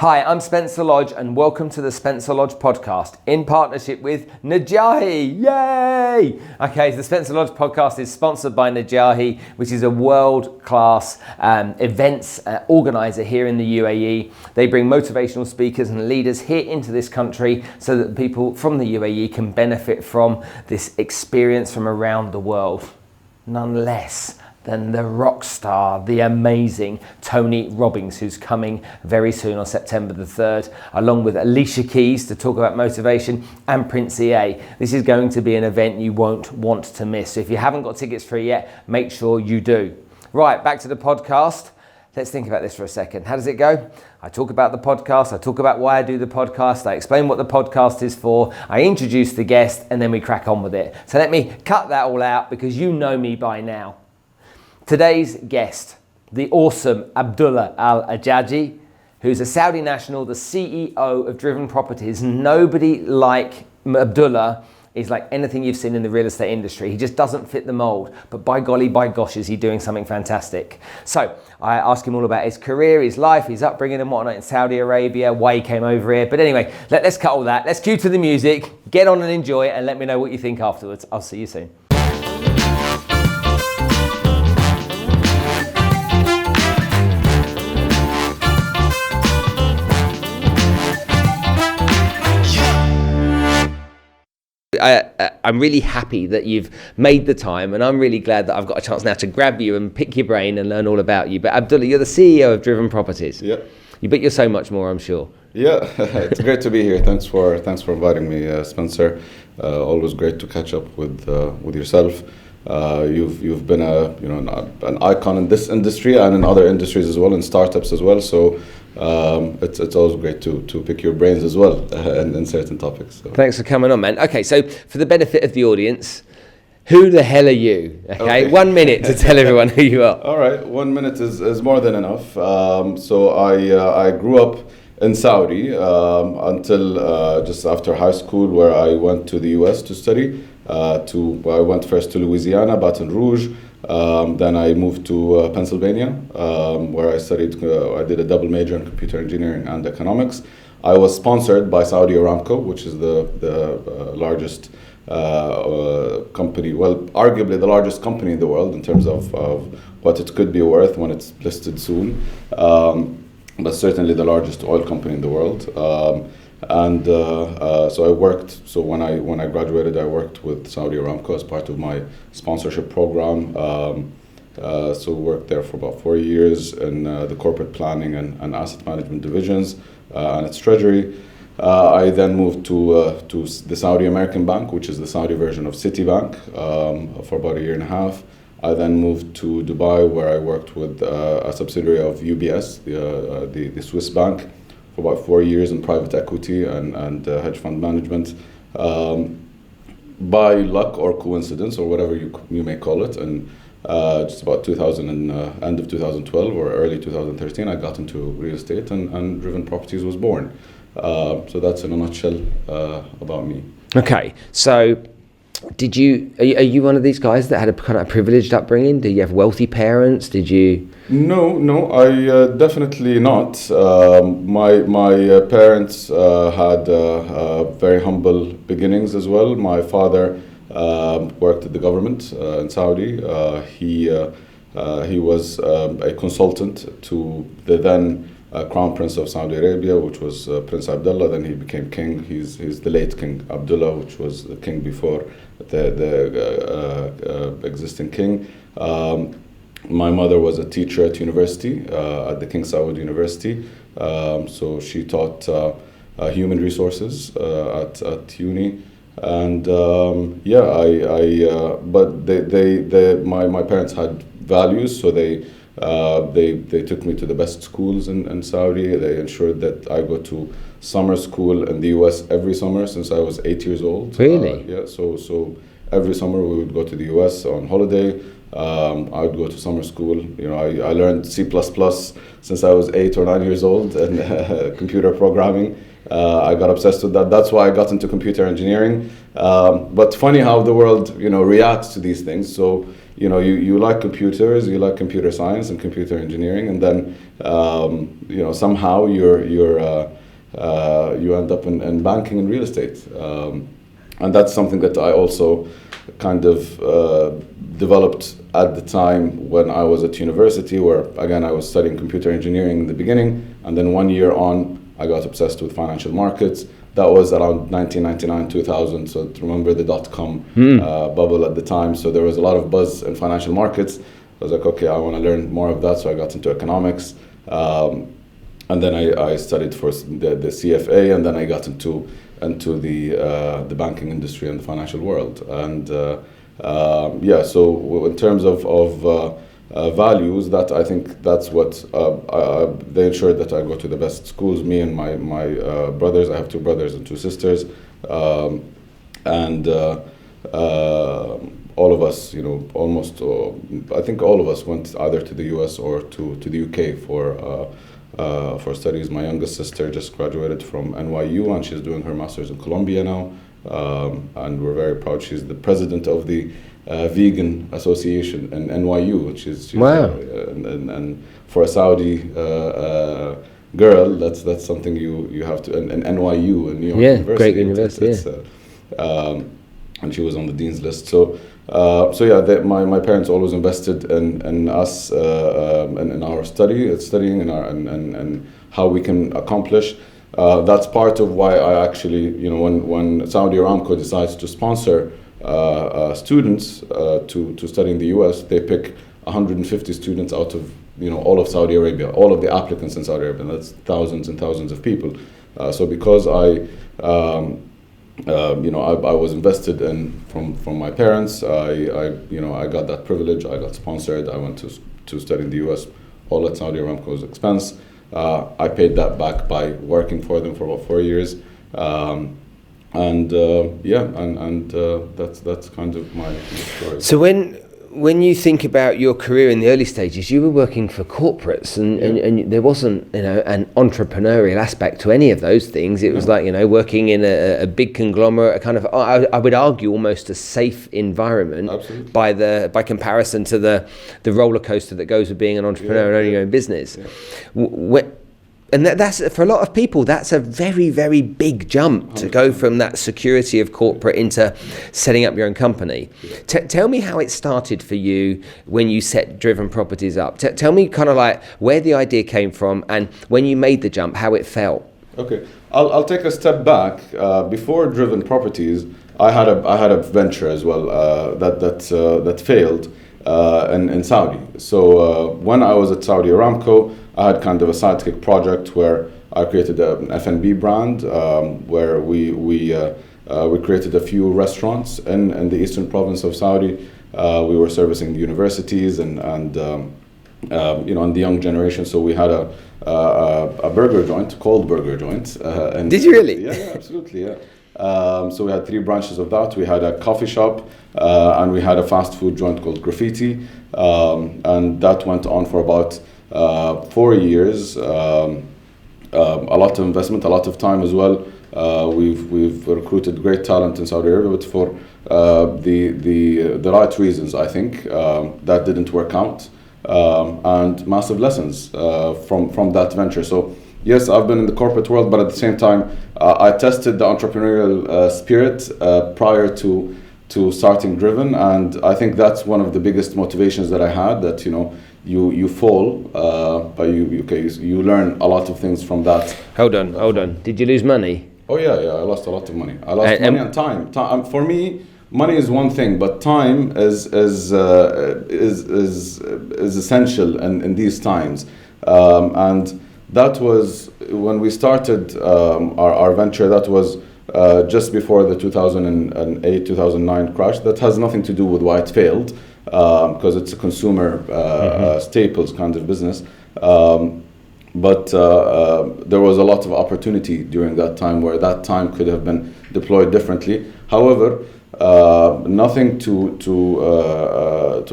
Hi, I'm Spencer Lodge and welcome to the Spencer Lodge podcast in partnership with Najahi. Yay! Okay, so the Spencer Lodge podcast is sponsored by Najahi, which is a world-class events organizer here in the UAE. They bring motivational speakers and leaders here into this country so that people from the UAE can benefit from this experience from around the world. None less than the rock star, the amazing Tony Robbins, who's coming very soon on September the 3rd, along with Alicia Keys to talk about motivation and Prince EA. This is going to be an event you won't want to miss. So if you haven't got tickets for it yet, make sure you do. Right, back to the podcast. Let's think about this for a second. How does it go? I talk about the podcast, I talk about why I do the podcast, I explain what the podcast is for, I introduce the guest, and then we crack on with it. So let me cut that all out because you know me by now. Today's guest, the awesome Abdullah Al Ajaji, who's a Saudi national, the CEO of Driven Properties. Nobody like Abdullah is like anything you've seen in the real estate industry. He just doesn't fit the mold, but by golly, by gosh, is he doing something fantastic. So I ask him all about his career, his life, his upbringing and whatnot in Saudi Arabia, why he came over here. But anyway, let's cut all that. Let's cue to the music, get on and enjoy it, and let me know what you think afterwards. I'll see you soon. I'm really happy that you've made the time, and I'm really glad that I've got a chance now to grab you and pick your brain and learn all about you. But Abdullah, you're the CEO of Driven Properties. Yeah. But you're so much more, I'm sure. Yeah, it's great to be here. Thanks for inviting me, Spencer. Always great to catch up with yourself. You've been an icon in this industry and in other industries as well, in startups as well. So it's always great to pick your brains as well in certain topics. So. Thanks for coming on, man. Okay, so for the benefit of the audience, who the hell are you? Okay. 1 minute to tell everyone who you are. All right, 1 minute is more than enough. So I grew up in Saudi until just after high school, where I went to the US to study. I went first to Louisiana, Baton Rouge. Then I moved to Pennsylvania, where I studied. I did a double major in computer engineering and economics. I was sponsored by Saudi Aramco, which is the largest company, well, arguably the largest company in the world in terms of what it could be worth when it's listed soon, but certainly the largest oil company in the world. So I worked. So when I graduated, I worked with Saudi Aramco as part of my sponsorship program. So worked there for about 4 years in the corporate planning and asset management divisions and its treasury. I then moved to the Saudi American Bank, which is the Saudi version of Citibank, for about 1.5 years. I then moved to Dubai, where I worked with a subsidiary of UBS, the Swiss bank, for about 4 years in private equity and hedge fund management. By luck or coincidence, or whatever you may call it, and just about end of 2012 or early 2013, I got into real estate, and Driven Properties was born. So that's in a nutshell about me. Okay, so are you one of these guys that had a kind of privileged upbringing? Did you have wealthy parents? Did you? No, I definitely not. My parents had very humble beginnings as well. My father worked at the government in Saudi. He was a consultant to the then Crown Prince of Saudi Arabia, which was Prince Abdullah. Then he became king. He's the late King Abdullah, which was the king before the existing king. My mother was a teacher at university, at the King Saud University. So she taught human resources at uni. And but my parents had values, so they took me to the best schools in Saudi. They ensured that I go to summer school in the US every summer since I was 8 years old. Really? Yeah. So every summer we would go to the US on holiday. I would go to summer school. I learned C++ since I was 8 or 9 years old, and computer programming. I got obsessed with that. That's why I got into computer engineering. But funny how the world, reacts to these things. So, you like computers, you like computer science and computer engineering, and then, somehow you end up in banking and real estate. And that's something that I also kind of developed at the time when I was at university, where, again, I was studying computer engineering in the beginning, and then 1 year on, I got obsessed with financial markets. That was around 1999, 2000. So remember the dot-com bubble at the time. So there was a lot of buzz in financial markets. I was like, okay, I want to learn more of that. So I got into economics. And then I studied for the CFA, and then I got into the banking industry and the financial world. And so in terms of values, that I think that's what they ensured that I go to the best schools. Me and my brothers. I have 2 brothers and 2 sisters, and all of us, almost I think all of us went either to the US or to the UK for studies. My youngest sister just graduated from NYU, and she's doing her master's in Columbia now, and we're very proud. She's the president of the Vegan Association in NYU, which is wow. And for a Saudi girl, that's something you have to. And NYU, in New York University, great university. And she was on the dean's list. So my parents always invested in us and in our studying and how we can accomplish. That's part of why I actually, when Saudi Aramco decides to sponsor students to study in the US, they pick 150 students out of all of Saudi Arabia, all of the applicants in Saudi Arabia. That's thousands and thousands of people. So because I was invested in from my parents, I got that privilege. I got sponsored. I went to study in the US, all at Saudi Aramco's expense. I paid that back by working for them for about 4 years. That's kind of my story. So when you think about your career in the early stages, you were working for corporates, and there wasn't an entrepreneurial aspect to any of those things. It was like working in a big conglomerate, a kind of I would argue almost a safe environment. Absolutely. by comparison to the roller coaster that goes with being an entrepreneur and owning your own business. And that's, for a lot of people, that's a very, very big jump to go from that security of corporate into setting up your own company. Tell me how it started for you when you set Driven Properties up. Tell me kind of like where the idea came from, and when you made the jump, how it felt. Okay, I'll take a step back. Before Driven Properties, I had a venture as well that failed in Saudi. So when I was at Saudi Aramco, I had kind of a sidekick project where I created an F&B brand where we created a few restaurants in the eastern province of Saudi. We were servicing the universities and the young generation. So we had a burger joint, cold burger joint. Did you really? Yeah, absolutely, yeah. So we had 3 branches of that. We had a coffee shop and we had a fast food joint called Graffiti, and that went on for about 4 years. A lot of investment, a lot of time as well. We've recruited great talent in Saudi Arabia, but for the right reasons, I think. That didn't work out, and massive lessons from that venture. So yes, I've been in the corporate world, but at the same time, I tested the entrepreneurial spirit prior to starting Driven, and I think that's one of the biggest motivations that I had. That you fall, but you learn a lot of things from that. Hold on. Did you lose money? Oh yeah, I lost a lot of money. I lost money and time. For me, money is one thing, but time is essential in these times. And that was when we started our venture. That was just before the 2008-2009 crash. That has nothing to do with why it failed, because it's a consumer staples kind of business. but there was a lot of opportunity during that time where that time could have been deployed differently. However, nothing to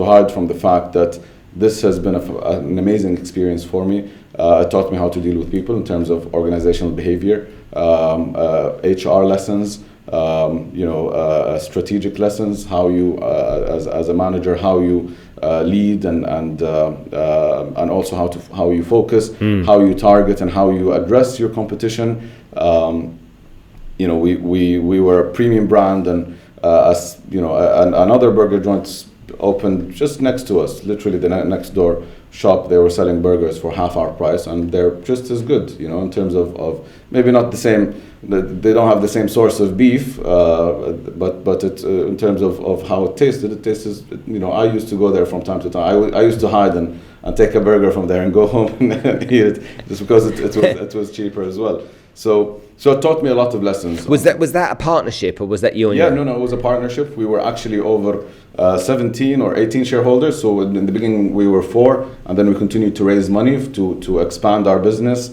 hide from the fact that this has been an amazing experience for me. It taught me how to deal with people in terms of organizational behavior, HR lessons, strategic lessons, how you, as a manager, how you lead and also how you focus, how you target, and how you address your competition. We were a premium brand, and another burger joint opened just next to us, literally the next door shop. They were selling burgers for half our price, and they're just as good, in terms of maybe not the same, they don't have the same source of beef, but it, in terms of how it tastes, I used to go there from time to time. I used to hide and take a burger from there and go home and eat it, just because it was cheaper as well. So it taught me a lot of lessons. Was that a partnership, or was that you and no, it was a partnership. We were actually over 17 or 18 shareholders. So in the beginning we were 4, and then we continued to raise money to expand our business.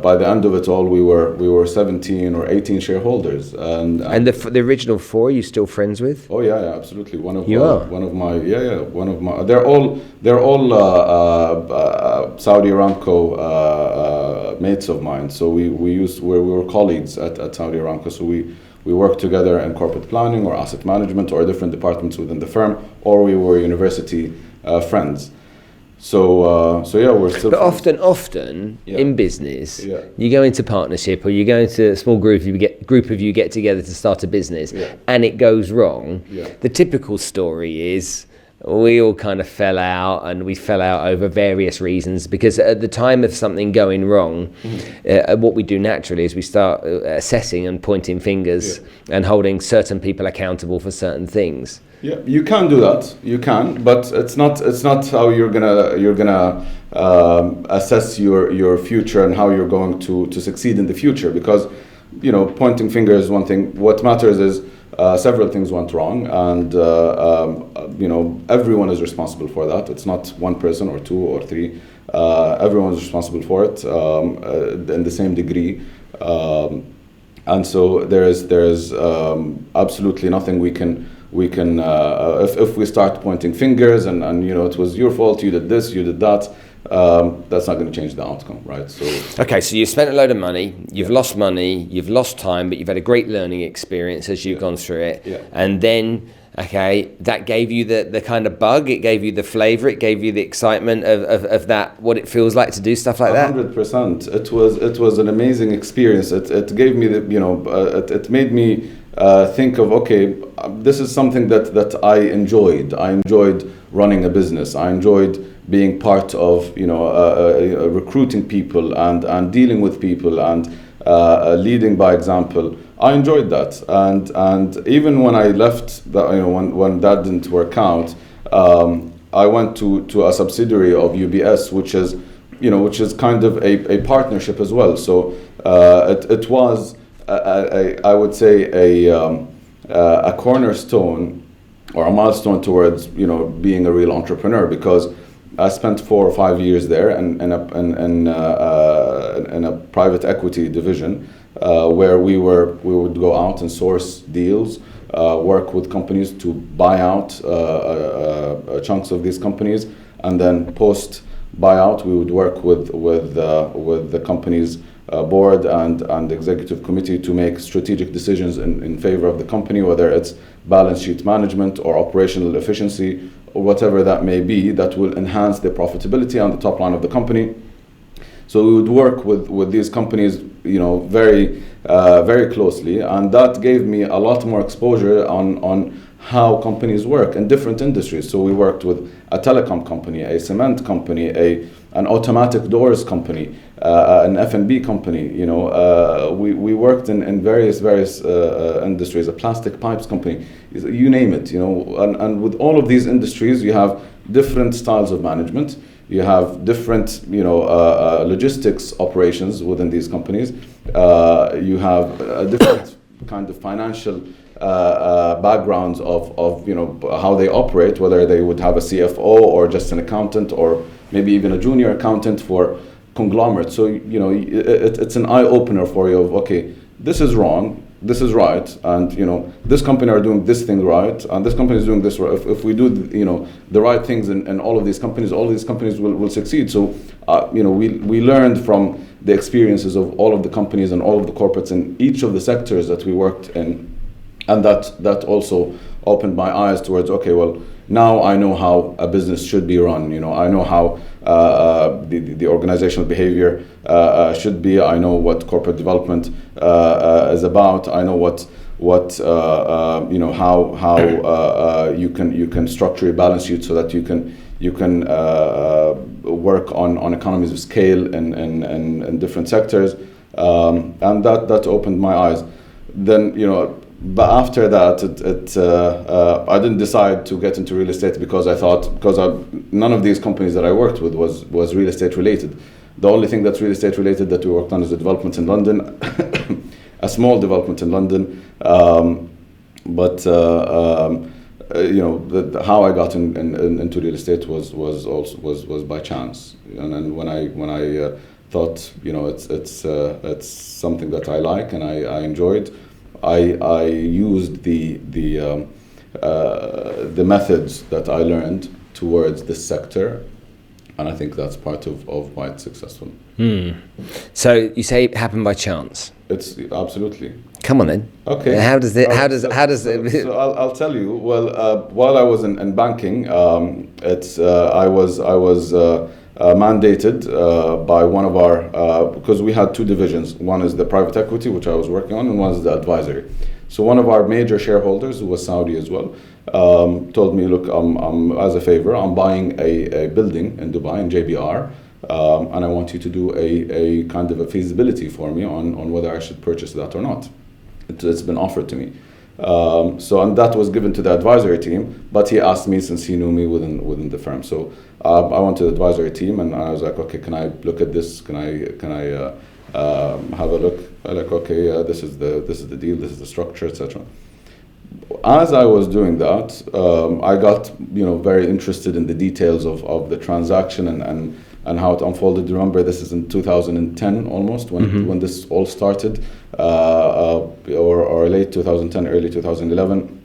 By the end of it all, we were 17 or 18 shareholders. And the original 4, you still friends with? Oh yeah, absolutely. One of my. They're all Saudi Aramco mates of mine. So we were colleagues at Saudi Aramco. So we worked together in corporate planning or asset management or different departments within the firm, or we were university friends. So we're still. But often in business, you go into partnership, or you go into a small group of you get together to start a business, and it goes wrong. The typical story is we all kind of fell out, and we fell out over various reasons, because at the time of something going wrong, what we do naturally is we start assessing and pointing fingers and holding certain people accountable for certain things. Yeah, you can do that. You can, but it's not how you're gonna assess your future and how you're going to succeed in the future. Because pointing fingers is one thing. What matters is several things went wrong, and everyone is responsible for that. It's not one person or 2 or 3. Everyone is responsible for it in the same degree. And so there is absolutely nothing we can if we start pointing fingers and it was your fault, you did this, you did that, that's not going to change the outcome, right? So you spent a load of money, you've lost money, you've lost time, but you've had a great learning experience as you've gone through it, and then that gave you the kind of bug, it gave you the flavor, it gave you the excitement of that, what it feels like to do stuff like that. 100%. It was an amazing experience. It gave me it made me think of, okay, this is something that I enjoyed. I enjoyed running a business. I enjoyed being part of recruiting people and dealing with people and leading by example. I enjoyed that, and even when I left, when that didn't work out, I went to a subsidiary of UBS, which is kind of a partnership as well. So it was I would say a cornerstone or a milestone towards being a real entrepreneur, because I spent 4 or 5 years there in a private equity division where we would go out and source deals, work with companies to buy out chunks of these companies, and then post buyout we would work with the company's board and executive committee to make strategic decisions in favor of the company, whether it's balance sheet management or operational efficiency or whatever that may be, that will enhance the profitability on the top line of the company. So we would work with these companies, very closely, and that gave me a lot more exposure on how companies work in different industries. So we worked with a telecom company, a cement company, an automatic doors company, an F&B company. We worked in various industries, a plastic pipes company, you name it. And with all of these industries, you have different styles of management. You have different, logistics operations within these companies. You have a different kind of financial backgrounds of how they operate, whether they would have a CFO or just an accountant or maybe even a junior accountant for conglomerates. So it's an eye opener for you of, okay, this is wrong, this is right, and this company are doing this thing right, and this company is doing this right. If we do the right things in all of these companies will succeed. So we learned from the experiences of all of the companies and all of the corporates in each of the sectors that we worked in. And that also opened my eyes towards, okay, well, now I know how a business should be run. I know how the organizational behavior should be. I know what corporate development is about. I know how you can structure your balance sheet so that you can work on economies of scale in different sectors, and that opened my eyes. Then but after that, I didn't decide to get into real estate because none of these companies that I worked with was real estate related. The only thing that's real estate related that we worked on is a development in London, a small development in London. But how I got into real estate was by chance. And then when I thought it's something that I like and I enjoyed, I used the methods that I learned towards this sector, and I think that's part of why it's successful. So you say it happened by chance? It's absolutely. Come on then. Okay. How does it? So I'll tell you. Well, while I was in banking, I was mandated by one of our, because we had two divisions. One is the private equity, which I was working on, and one is the advisory. So one of our major shareholders, who was Saudi as well, told me, look, as a favor, I'm buying a building in Dubai, in JBR, and I want you to do a kind of a feasibility for me on whether I should purchase that or not. It's been offered to me. And that was given to the advisory team, but he asked me, since he knew me within the firm. So I went to the advisory team and I was like, okay, can I look at this? Can I have a look? I'm like, okay, this is the deal, this is the structure, etc. As I was doing that, I got very interested in the details of the transaction and how it unfolded. Remember, this is in 2010 almost when this all started, or late 2010, early 2011.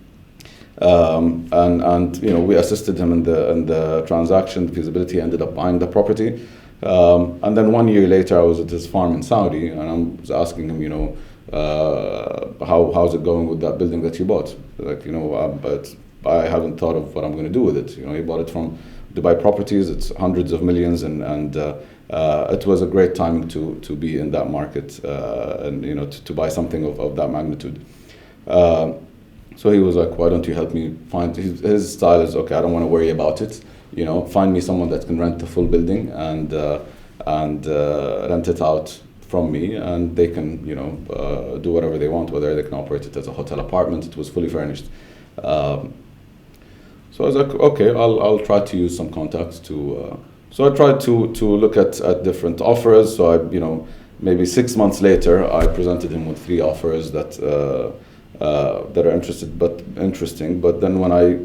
And we assisted him in the transaction, the feasibility. Ended up buying the property, and then 1 year later, I was at his farm in Saudi, and I was asking him, how's it going with that building that you bought? Like, but I haven't thought of what I'm going to do with it. He bought it from Dubai Properties. It's hundreds of millions, and it was a great timing to be in that market, and to buy something of that magnitude. So he was like, why don't you help me find, his style is, okay, I don't want to worry about it, find me someone that can rent the full building and rent it out from me, and they can do whatever they want, whether they can operate it as a hotel apartment. It was fully furnished. So I was like, okay, I'll try to use some contacts to. So I tried to look at different offers. So I, maybe 6 months later, I presented him with 3 offers that are interesting. But then when I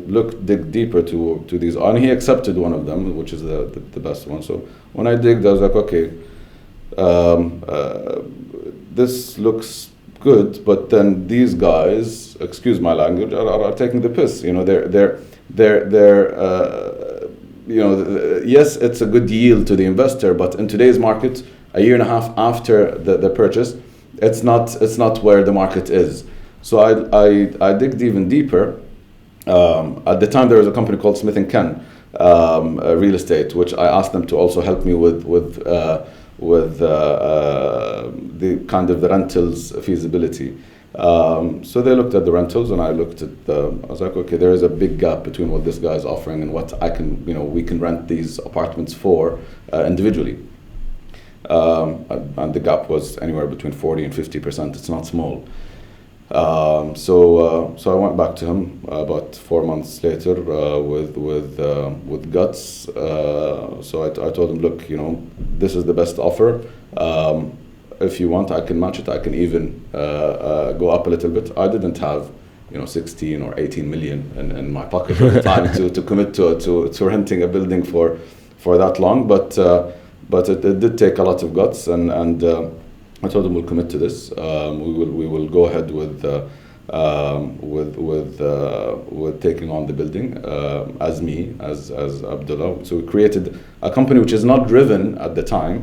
dig deeper to these, and he accepted one of them, which is the best one. So when I digged, I was like, okay, this looks good, but then these guys, excuse my language, are taking the piss. Yes, it's a good yield to the investor, but in today's market, a year and a half after the purchase, it's not where the market is. So I digged even deeper. At the time, there was a company called Smith & Ken Real Estate, which I asked them to also help me with the kind of the rentals feasibility. So they looked at the rentals, and I looked at I was like, okay, there is a big gap between what this guy is offering and what we can rent these apartments for individually. And the gap was anywhere between 40 and 50%. It's not small. So I went back to him about 4 months later with guts. So I told him, look, this is the best offer. If you want, I can match it. I can even go up a little bit. I didn't have 16 or 18 million in my pocket at the time to commit to renting a building for that long. But it did take a lot of guts, and I told them we'll commit to this. We will go ahead with taking on the building as Abdullah. So we created a company which is not driven at the time,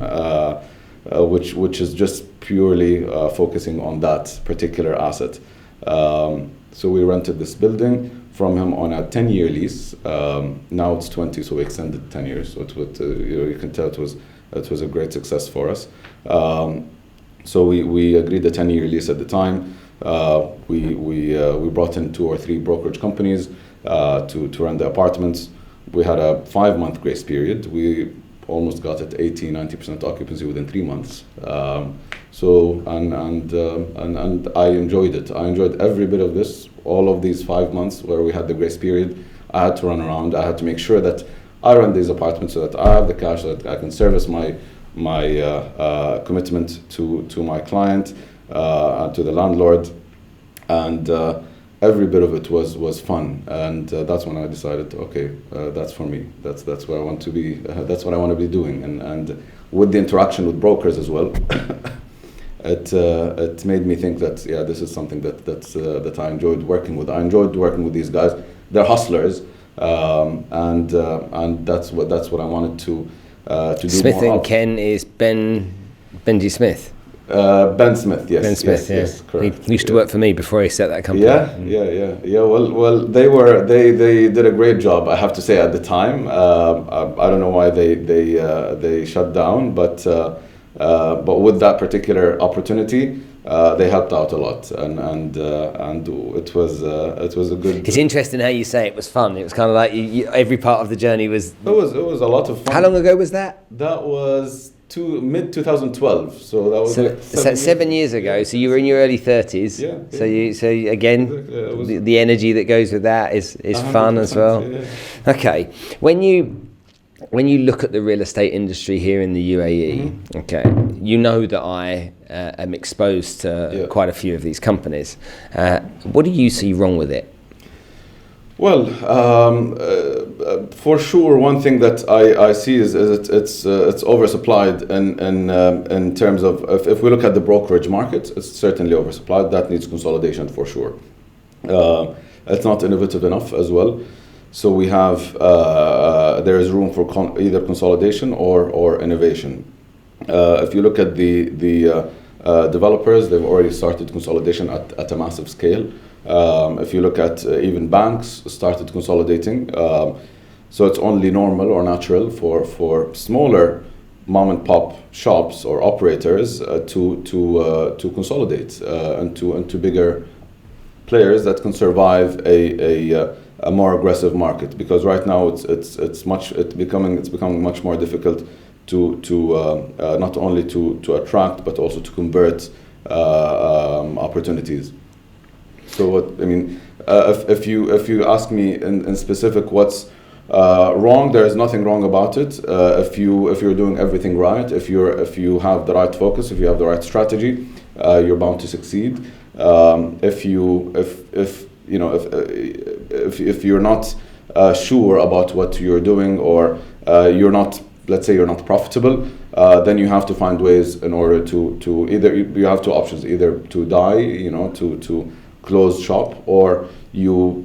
which is just purely focusing on that particular asset. So we rented this building from him on a 10-year lease. Now it's 20, so we extended 10 years. So you can tell it was a great success for us. So we agreed a 10-year lease at the time. We brought in 2 or 3 brokerage companies to rent the apartments. We had a 5-month grace period. We almost got at 80-90% occupancy within 3 months. And I enjoyed it. I enjoyed every bit of this. All of these 5 months where we had the grace period, I had to run around. I had to make sure that I run these apartments so that I have the cash, so that I can service my commitment to my client, to the landlord, and every bit of it was fun. And that's when I decided, okay, that's for me. That's where I want to be. That's what I want to be doing. And with the interaction with brokers as well, it made me think that this is something that I enjoyed working with. I enjoyed working with these guys. They're hustlers, and that's what I wanted to do. Smith more and of. Ken is Benji Smith. Ben Smith, yes. Ben Smith, yes, correct. He used to work for me before he set that company. Yeah. Well, they did a great job, I have to say, at the time. I don't know why they shut down, but with that particular opportunity, they helped out a lot, and it was a good. It's interesting how you say it was fun. It was kind of like every part of the journey was. It was a lot of fun. How long ago was that? That was mid 2012. So that was 7 years ago. So you were in your early 30s. Yeah. So again, the energy that goes with that is fun as well. Yeah. Okay, when you look at the real estate industry here in the UAE, okay, you know that I am exposed to quite a few of these companies. What do you see wrong with it? Well, for sure, one thing that I see is it's oversupplied, in terms of if we look at the brokerage market, it's certainly oversupplied. That needs consolidation for sure. It's not innovative enough as well. So we have there is room for either consolidation or innovation. If you look at the developers, they've already started consolidation at a massive scale. If you look at even banks started consolidating, so it's only normal or natural for smaller mom and pop shops or operators to consolidate into bigger players that can survive a more aggressive market, because right now it's becoming much more difficult to not only to attract but also to convert opportunities. So what I mean, if you ask me in specific what's wrong, there is nothing wrong about it. If you're doing everything right, if you have the right focus, if you have the right strategy, you're bound to succeed. If you're not sure about what you're doing, or let's say you're not profitable, then you have to find ways in order to either, you have 2 options: either to die, to close shop, or you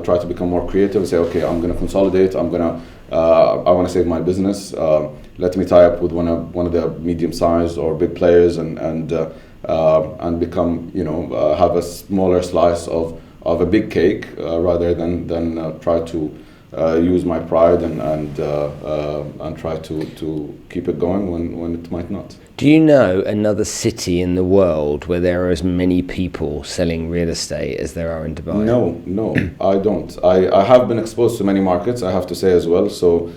try to become more creative and say, okay, I'm going to consolidate. I want to save my business. Let me tie up with one of the medium-sized or big players and become, have a smaller slice of a big cake, rather than try to use my pride and try to keep it going when it might not. Do you know another city in the world where there are as many people selling real estate as there are in Dubai? No, I don't. I have been exposed to many markets, I have to say as well. So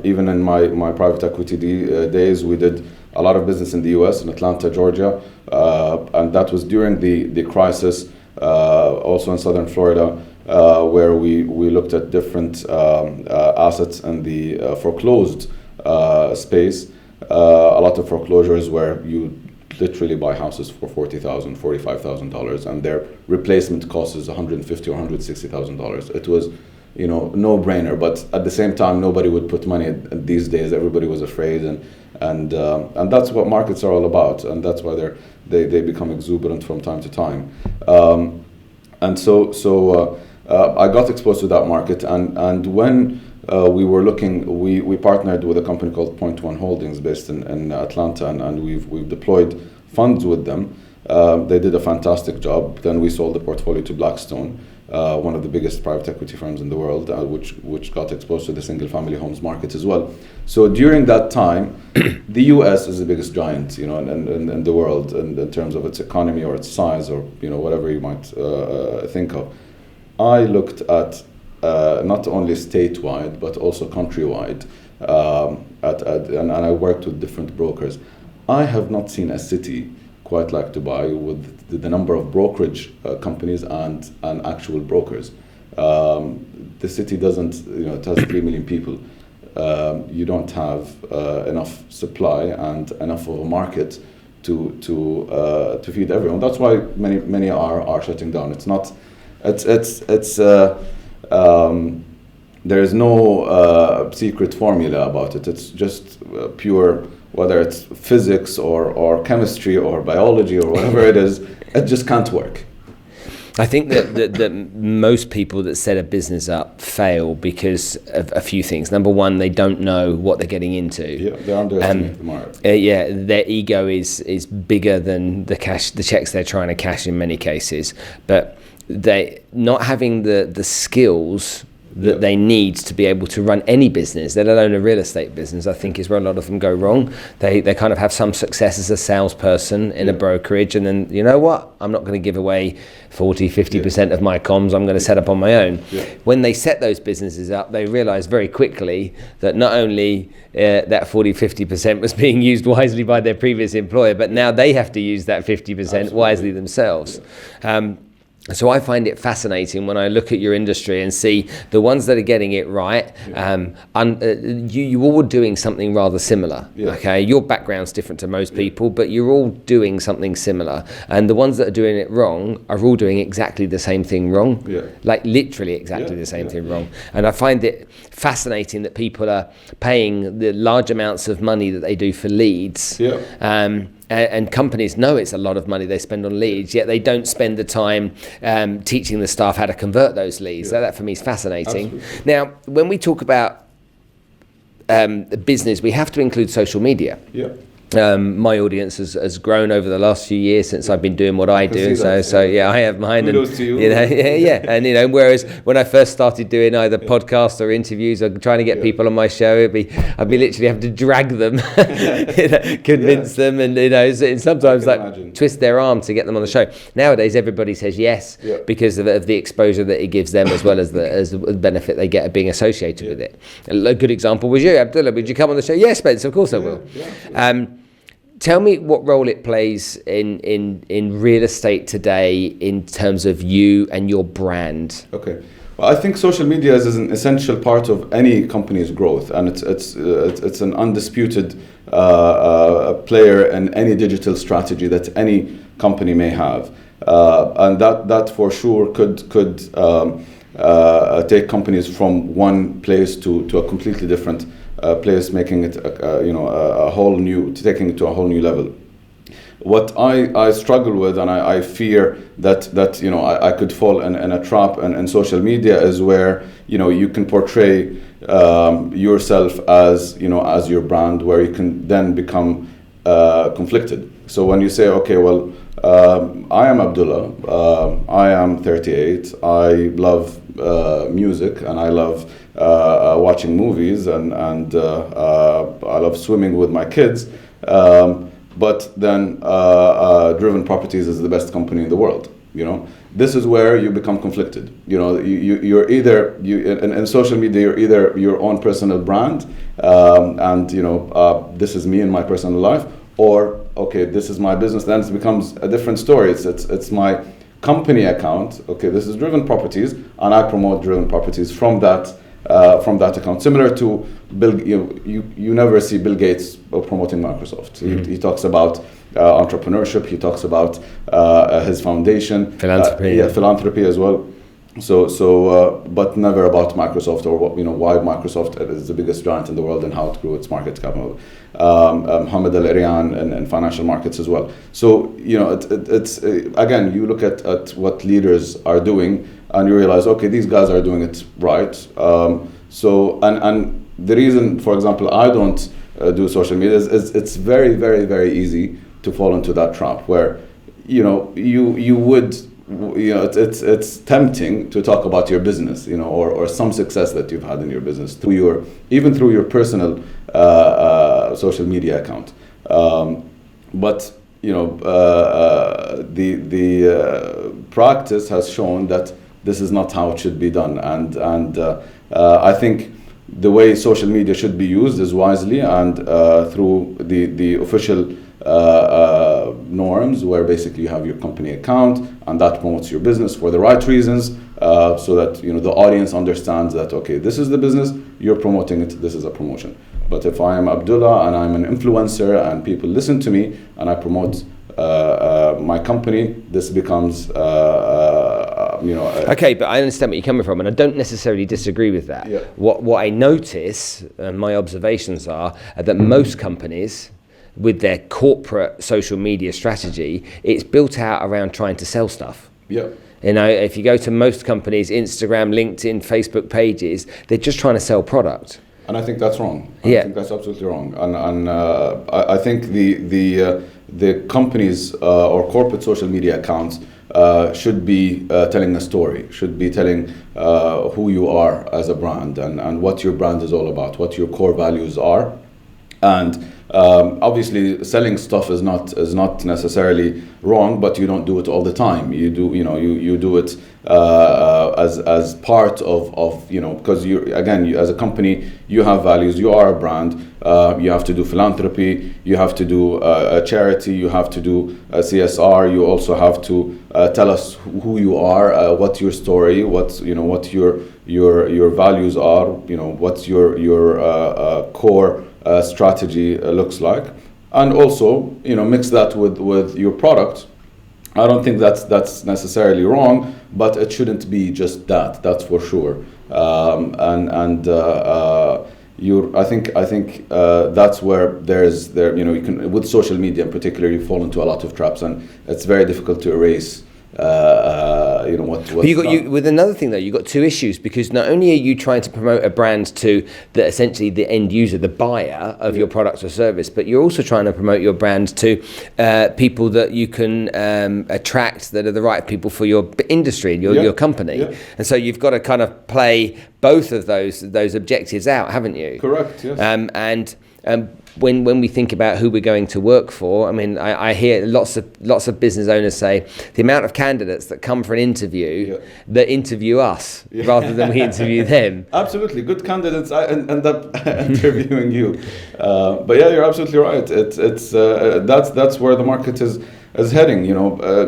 even in my private equity days, we did a lot of business in the US, in Atlanta, Georgia, and that was during the crisis. Also in southern Florida, where we looked at different assets in the foreclosed space. A lot of foreclosures where you literally buy houses for $40,000, $45,000, and their replacement cost is $150,000 or $160,000. It was, no brainer. But at the same time, nobody would put money. These days, everybody was afraid, and that's what markets are all about, and that's why they become exuberant from time to time. And so I got exposed to that market, and when we were looking, we partnered with a company called Point One Holdings based in Atlanta, and we've deployed funds with them. They did a fantastic job. Then we sold the portfolio to Blackstone, one of the biggest private equity firms in the world, which got exposed to the single family homes market as well. So during that time, the US is the biggest giant, in the world, in terms of its economy or its size, or whatever you might think of. I looked at not only statewide but also countrywide, and I worked with different brokers. I have not seen a city quite like Dubai with the number of brokerage companies and actual brokers. The city doesn't, it has 3 million people. You don't have enough supply and enough of a market to feed everyone. That's why many are shutting down. It's not. There is no secret formula about it. It's just pure, whether it's physics or chemistry or biology or whatever it is, it just can't work. I think that most people that set a business up fail because of a few things. Number one, they don't know what they're getting into. Yeah, they're underestimating the market. Their ego is bigger than the checks they're trying to cash in many cases. But they not having the skills that they need to be able to run any business, let alone a real estate business, I think is where a lot of them go wrong. They kind of have some success as a salesperson in a brokerage, and then, you know what, I'm not going to give away 40-50% of my comms, I'm going to set up on my own. When they set those businesses up, they realize very quickly that not only that 40-50% was being used wisely by their previous employer, but now they have to use that 50% wisely themselves. So I find it fascinating when I look at your industry and see the ones that are getting it right. You all doing something rather similar. Okay, your background's different to most people, but you're all doing something similar. And the ones that are doing it wrong are all doing exactly the same thing wrong. Like literally exactly the same thing wrong. And I find it fascinating that people are paying the large amounts of money that they do for leads. And companies know it's a lot of money they spend on leads, yet they don't spend the time teaching the staff how to convert those leads. So that for me is fascinating. Absolutely. Now, when we talk about business, we have to include social media. My audience has grown over the last few years since I've been doing what I do. So I have mine. Kudos to you. And whereas when I first started doing either podcasts or interviews or trying to get people on my show, I'd be literally having to drag them, convince them, and sometimes twist their arm to get them on the show. Nowadays, everybody says yes because of the exposure that it gives them, as well as the benefit they get of being associated with it. A good example was you, Abdullah. Would you come on the show? Yes, Spencer. Of course I will. Tell me what role it plays in real estate today in terms of you and your brand. Okay. Well, I think social media is an essential part of any company's growth, and it's an undisputed player in any digital strategy that any company may have, and that for sure could take companies from one place to a completely different place, making it a whole new, taking it to a whole new level. What I struggle with, and I fear that I could fall in a trap in social media, is where you can portray yourself as your brand, where you can then become conflicted. So when you say, okay, well, I am Abdullah, I am 38, I love music, and I love watching movies, and I love swimming with my kids, but then Driven Properties is the best company in the world. This is where you become conflicted. You're either in social media, you're either your own personal brand, and this is me in my personal life, or okay, this is my business. Then it becomes a different story. It's my company account. Okay, this is Driven Properties, and I promote Driven Properties from that from that account. Similar to Bill, you never see Bill Gates promoting Microsoft. He talks about entrepreneurship. He talks about his foundation, philanthropy as well. But never about Microsoft or why Microsoft is the biggest giant in the world and how it grew its market cap. Mohammed Al Arian and financial markets as well. So it's again, you look at what leaders are doing and you realize, okay, these guys are doing it right. And the reason, for example, I don't do social media is it's very, very, very easy to fall into that trap where you would. It's tempting to talk about your business, or some success that you've had in your business through your personal social media account. But the practice has shown that this is not how it should be done, and I think the way social media should be used is wisely and through the official norms, where basically you have your company account and that promotes your business for the right reasons, so that the audience understands that, okay, this is the business, you're promoting it, this is a promotion. But if I am Abdullah and I'm an influencer and people listen to me and I promote my company, this becomes Okay, but I understand what you're coming from, and I don't necessarily disagree with that. Yeah. What I notice, and my observations are that most companies, with their corporate social media strategy, it's built out around trying to sell stuff. Yeah. If you go to most companies, Instagram, LinkedIn, Facebook pages, they're just trying to sell product. And I think that's wrong. I think that's absolutely wrong. And I think the companies or corporate social media accounts should be telling a story, should be telling who you are as a brand and what your brand is all about, what your core values are. And obviously selling stuff is not necessarily wrong, but you don't do it all the time. You do you do it as part of because you as a company, you have values, you are a brand, you have to do philanthropy, you have to do a charity, you have to do a CSR, you also have to tell us who you are, what's your story, what your values are, what's your core strategy looks like, and also mix that with your product. I don't think that's necessarily wrong, but it shouldn't be just that's for sure. I think that's where you can, with social media in particular, you fall into a lot of traps, and it's very difficult to erase with another thing though, you've got two issues, because not only are you trying to promote a brand to essentially the end user, the buyer of your product or service, but you're also trying to promote your brand to people that you can attract, that are the right people for your industry, your company. And so you've got to kind of play both of those objectives out, haven't you? Correct. Yes. When we think about who we're going to work for, I mean, I hear lots of business owners say the amount of candidates that come for an interview that interview us rather than we interview them. Absolutely, good candidates end up interviewing you. But yeah, you're absolutely right. It's that's where the market is heading.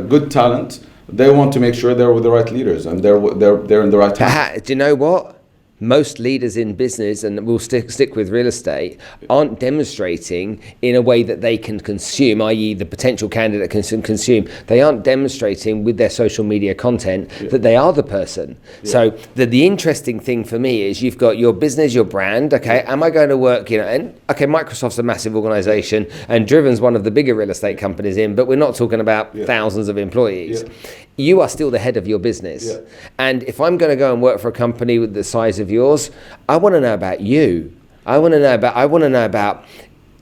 Good talent. They want to make sure they're with the right leaders and they're in the right hands. Do you know what? Most leaders in business, and we'll stick with real estate, aren't demonstrating in a way that they can consume, i.e. the potential candidate can consume. They aren't demonstrating with their social media content that they are the person. So the interesting thing for me is you've got your business, your brand, okay, am I going to work, and okay, Microsoft's a massive organization and Driven's one of the bigger real estate companies but we're not talking about thousands of employees. You are still the head of your business. And if I'm going to go and work for a company with the size of yours, I want to know about you. I want to know about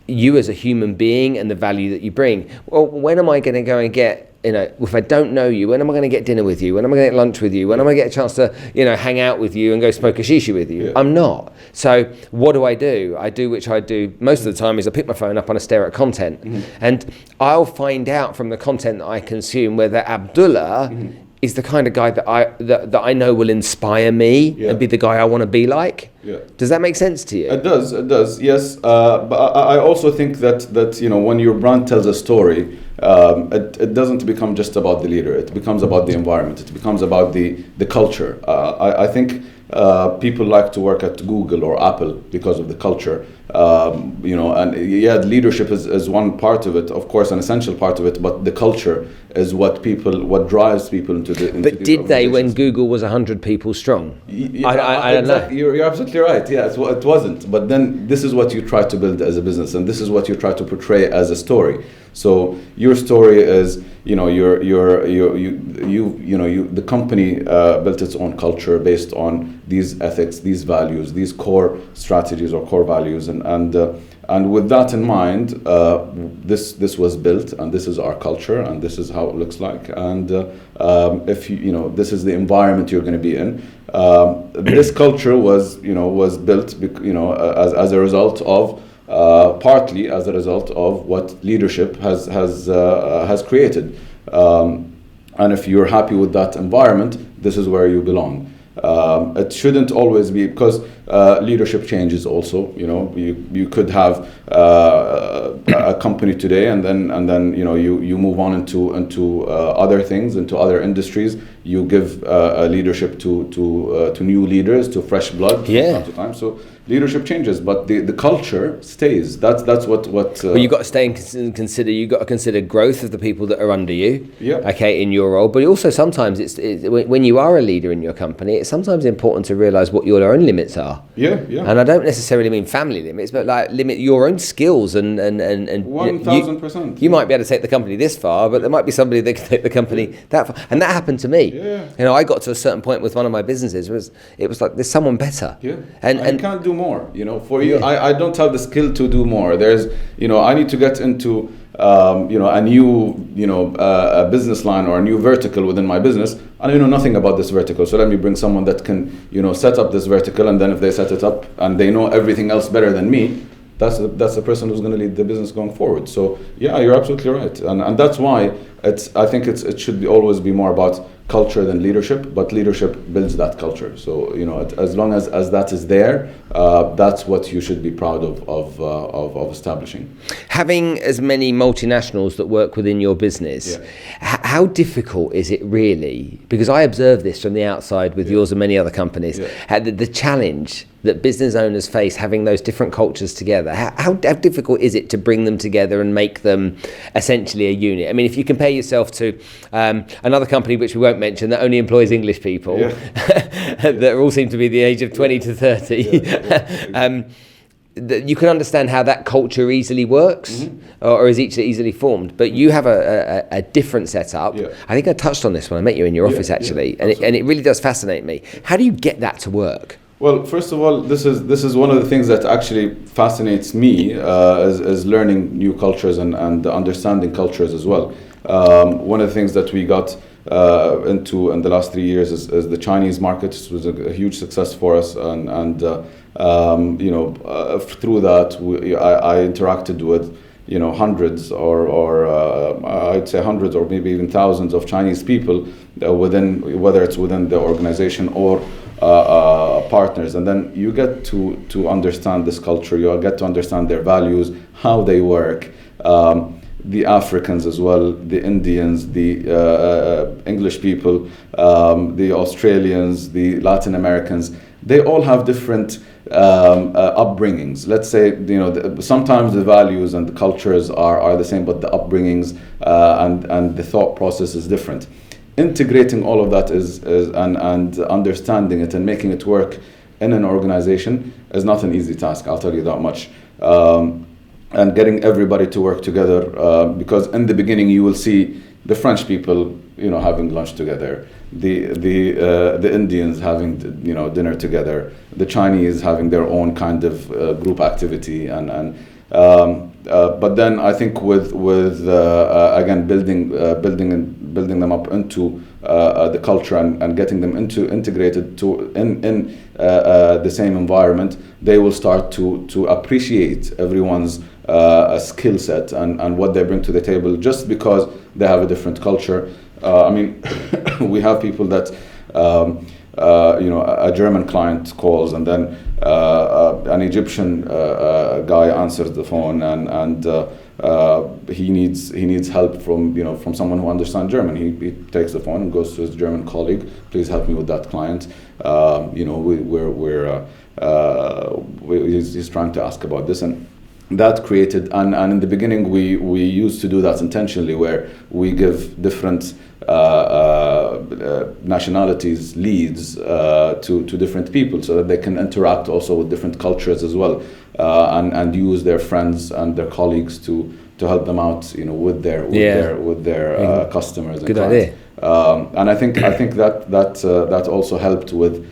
you as a human being and the value that you bring. Well, when am I going to go and get, if I don't know you, when am I going to get dinner with you? When am I going to get lunch with you? When am I going to get a chance to, hang out with you and go smoke a shisha with you? I'm not. So what do? I do which I do most of the time is I pick my phone up and I stare at content. And I'll find out from the content that I consume whether Abdullah is the kind of guy that I know will inspire me and be the guy I want to be like. Does that make sense to you? It does, yes. But I also think that when your brand tells a story, it doesn't become just about the leader. It becomes about the environment. It becomes about the culture. I think people like to work at Google or Apple because of the culture. And leadership is one part of it, of course, an essential part of it, but the culture is what drives people into But did they when Google was 100 people strong? I don't know. You're absolutely right. Yeah, it wasn't. But then this is what you try to build as a business, and this is what you try to portray as a story. So your story is, the company built its own culture based on these ethics, these values, these core strategies or core values, and with that in mind, this was built, and this is our culture, and this is how it looks like, and if this is the environment you're going to be in. This culture was built, as a result of. Partly as a result of what leadership has created, and if you're happy with that environment, this is where you belong. It shouldn't always be, because leadership changes also. You could have a company today, and then you move on into other things, into other industries. You give leadership to new leaders, to fresh blood from time to time. So leadership changes, but the culture stays. That's what. Well, you've got to stay and consider. You've got to consider growth of the people that are under you. Yeah. Okay, in your role, but also sometimes it's when you are a leader in your company, it's sometimes important to realise what your own limits are. Yeah. And I don't necessarily mean family limits, but like limit your own skills and 1000%. You might be able to take the company this far, but there might be somebody that can take the company that far, and that happened to me. Yeah. I got to a certain point with one of my businesses. It was like there's someone better. Yeah. And you can't do more. For you, I don't have the skill to do more. There's, I need to get into, a new, a business line or a new vertical within my business. I know nothing about this vertical, so let me bring someone that can, set up this vertical, and then if they set it up and they know everything else better than me, that's the person who's going to lead the business going forward. So yeah, you're absolutely right, and that's why I think it should always be more about culture than leadership, but leadership builds that culture. So as long as that is there, that's what you should be proud of establishing. Having as many multinationals that work within your business, how difficult is it really? Because I observe this from the outside with yours and many other companies. The challenge that business owners face having those different cultures together. How difficult is it to bring them together and make them essentially a unit? I mean, if you compare yourself to another company which we won't mention that only employs English people that all seem to be the age of 20 to 30, you can understand how that culture easily works or is easily formed. But you have a different setup. I think I touched on this when I met you in your office actually, and it really does fascinate me. How do you get that to work? Well, first of all, this is one of the things that actually fascinates me is learning new cultures and understanding cultures as well. One of the things that we got into in the last 3 years is the Chinese market. It was a huge success for us, and through that I interacted with hundreds or I'd say hundreds or maybe even thousands of Chinese people whether it's within the organization or partners, and then you get to understand this culture. You get to understand their values, how they work. The Africans as well, the Indians, the English people, the Australians, the Latin Americans. They all have different upbringings. Let's say sometimes the values and the cultures are the same, but the upbringings and the thought process is different. Integrating all of that and understanding it and making it work in an organization is not an easy task. I'll tell you that much. And getting everybody to work together, because in the beginning you will see the French people, having lunch together, the Indians having dinner together, the Chinese having their own kind of group activity, but then I think with again building them up into the culture and getting them integrated in the same environment, they will start to appreciate everyone's skill set and what they bring to the table, just because they have a different culture. I mean, we have people that a German client calls, and then an Egyptian guy answers the phone, and he needs help from someone who understands German. He takes the phone and goes to his German colleague. Please help me with that client. He's trying to ask about this, and that created, and in the beginning we used to do that intentionally, where we give different nationalities leads to different people, so that they can interact also with different cultures as well, and use their friends and their colleagues to help them out, with their customers. Good idea. And I think that also helped with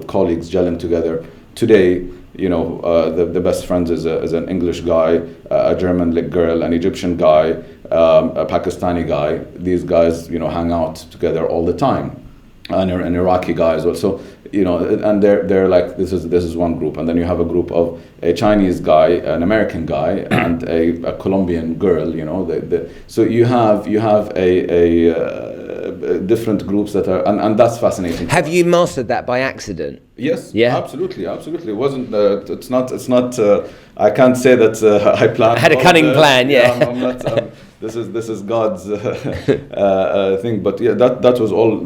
colleagues gelling together. Today, the best friends is an English guy, a German girl, an Egyptian guy, a Pakistani guy. These guys, hang out together all the time, and an Iraqi guy as well. So, and they're like, this is one group, and then you have a group of a Chinese guy, an American guy, and a Colombian girl. So you have different groups that are, and that's fascinating. Have you mastered that by accident? Yes. Yeah. Absolutely. It wasn't. It's not. I can't say that I planned. Had a cunning plan. Yeah. I'm not. This is God's thing, but yeah, that was all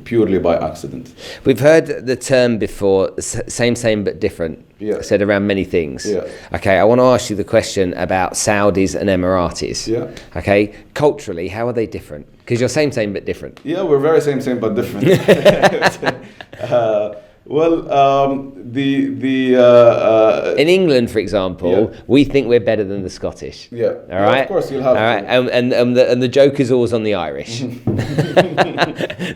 purely by accident. We've heard the term before, same but different. Yeah. Said around many things. Yeah. Okay, I want to ask you the question about Saudis and Emiratis. Yeah. Okay, culturally, how are they different? Because you're same but different. Yeah, we're very same but different. In England, for example, we think we're better than the Scottish. Yeah. All right. Of course, you'll have. All right, and the joke is always on the Irish.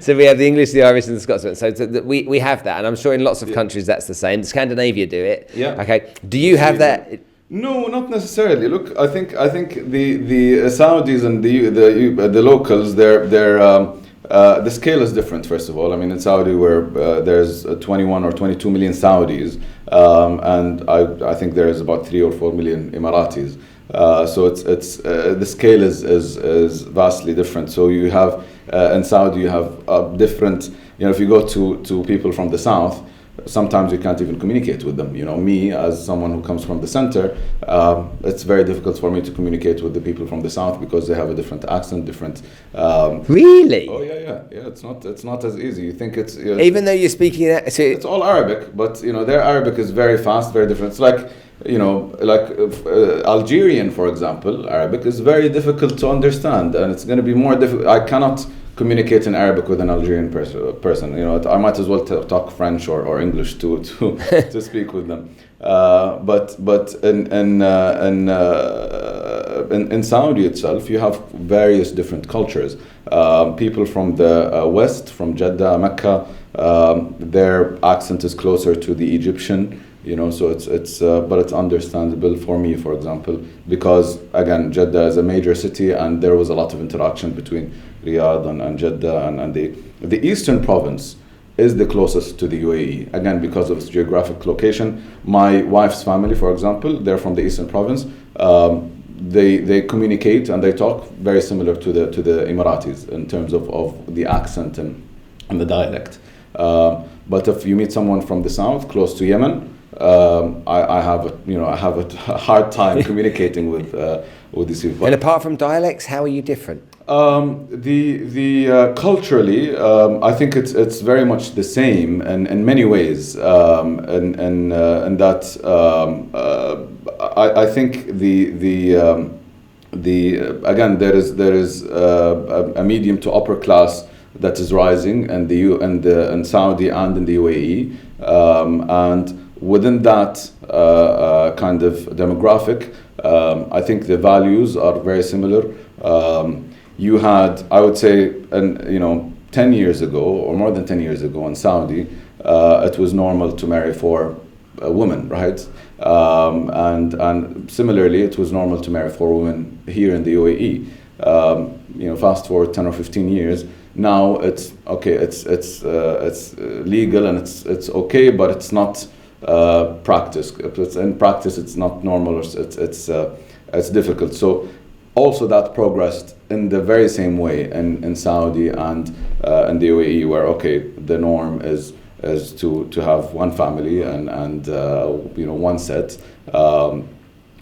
So we have the English, the Irish, and the Scots. So we have that, and I'm sure in lots of countries that's the same. Scandinavia do it. Yeah. Okay. Do you have that? No, not necessarily. Look, I think the Saudis and the locals, the scale is different. First of all, I mean, in Saudi, where there's 21 or 22 million Saudis, and I think there is about 3 or 4 million Emiratis. So it's the scale is vastly different. So you have in Saudi you have different. If you go to people from the south, sometimes you can't even communicate with them. Me as someone who comes from the center, it's very difficult for me to communicate with the people from the south because they have a different accent, different. Really? Oh yeah. It's not as easy. You think it's even though you're speaking it, it's all Arabic, but their Arabic is very fast, very different. It's like Algerian, for example, Arabic is very difficult to understand, and it's going to be more difficult. I cannot communicate in Arabic with an Algerian person. I might as well talk French or English to speak with them. But in Saudi itself, you have various different cultures. People from the west, from Jeddah, Mecca, their accent is closer to the Egyptian. So but it's understandable for me, for example, because again, Jeddah is a major city, and there was a lot of interaction between Riyadh and Jeddah, and the eastern province is the closest to the UAE, again because of its geographic location. My wife's family, for example, they're from the eastern province. They communicate and they talk very similar to the Emiratis in terms of the accent and the dialect. But if you meet someone from the south, close to Yemen, I have a hard time communicating with these people. And apart from dialects, how are you different? Culturally, I think it's very much the same in many ways, and that I think again there is a medium to upper class that is rising in Saudi and in the UAE, and within that kind of demographic, I think the values are very similar. You had, I would say, 10 years ago or more than 10 years ago in Saudi, it was normal to marry 4 women, right? And similarly, it was normal to marry 4 women here in the UAE. Fast forward 10 or 15 years, now it's okay. It's legal and it's okay, but it's not practiced. In practice, it's not normal. It's difficult. So also that progressed in the very same way in Saudi and in the UAE, where the norm is to have one family and one set.